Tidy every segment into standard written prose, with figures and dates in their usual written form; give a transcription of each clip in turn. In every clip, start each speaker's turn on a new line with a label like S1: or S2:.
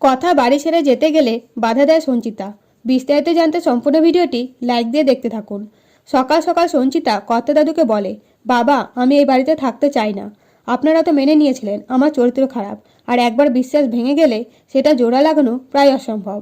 S1: কথা বাড়ি ছেড়ে যেতে গেলে বাধা দেয় সঞ্চিতা। বিস্তারিত জানতে সম্পূর্ণ ভিডিওটি লাইক দিয়ে দেখতে থাকুন। সকাল সকাল সঞ্চিতা কর্তা দাদুকে বলে, বাবা আমি এই বাড়িতে থাকতে চাই না। আপনারা তো মেনে নিয়েছিলেন আমার চরিত্র খারাপ, আর একবার বিশ্বাস ভেঙে গেলে সেটা জোড়া লাগানো প্রায় অসম্ভব।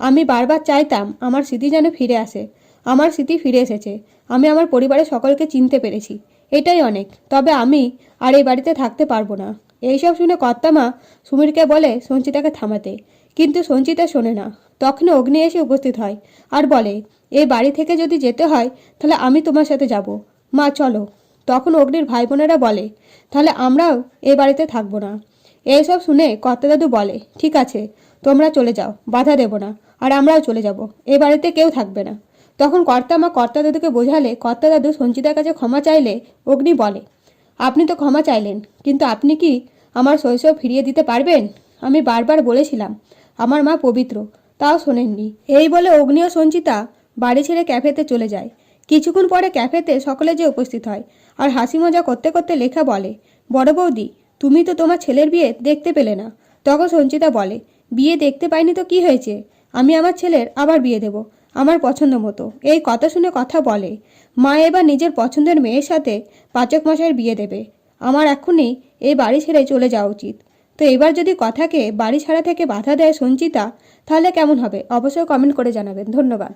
S1: আমি বারবার চাইতাম আমার স্মৃতি যেন ফিরে আসে। আমার স্মৃতি ফিরে এসেছে। আমি আমার পরিবারের সকলকে চিনতে পেরেছি, এটাই অনেক। তবে আমি আর এই বাড়িতে থাকতে পারবো না। এইসব শুনে কর্তামা সুমিরকে বলে সঞ্চিতাকে থামাতে, কিন্তু সঞ্চিতা শোনে না। তখন অগ্নি এসে উপস্থিত হয় আর বলে, এই বাড়ি থেকে যদি যেতে হয় তাহলে আমি তোমার সাথে যাব। মা চলো। তখন অগ্নির ভাই বোনেরা বলে, তাহলে আমরাও এই বাড়িতে থাকবো না। এইসব শুনে কর্তা দাদু বলে, ঠিক আছে তোমরা চলে যাও, বাধা দেব না, আর আমরাও চলে যাব। এই বাড়িতে কেউ থাকবে না। তখন কর্তামা কর্তা দাদুকে বোঝালে কর্তা দাদু সঞ্চিতার কাছে ক্ষমা চাইলে অগ্নি বলে, আপনি তো ক্ষমা চাইলেন, কিন্তু আপনি কি আমার শৈশব ফিরিয়ে দিতে পারবেন? আমি বারবার বলেছিলাম আমার মা পবিত্র, তাও শোনেননি। এই বলে অগ্নি ও সঞ্চিতা বাড়ি ছেড়ে ক্যাফেতে চলে যায়। কিছুক্ষণ পরে ক্যাফেতে সকলে যে উপস্থিত হয় আর হাসি মজা করতে করতে লেখা বলে, বড় বৌদি তুমি তো তোমার ছেলের বিয়ে দেখতে পেলে না। তখন সঞ্চিতা বলে, বিয়ে দেখতে পাইনি তো কি হয়েছে, আমি আমার ছেলের আবার বিয়ে দেব আমার পছন্দ মতো। এই কথা শুনে কথা বলে, মা এবার নিজের পছন্দের মেয়ের সাথে পাচক মশাইয়ের বিয়ে দেবে। আমার এখনই এই বাড়ি ছেড়ে চলে যাওয়া উচিত। তো এবার যদি কথাকে বাড়ি ছাড়া থেকে বাধা দেয় সঞ্চিতা, তাহলে কেমন হবে অবশ্যই কমেন্ট করে জানাবেন। ধন্যবাদ।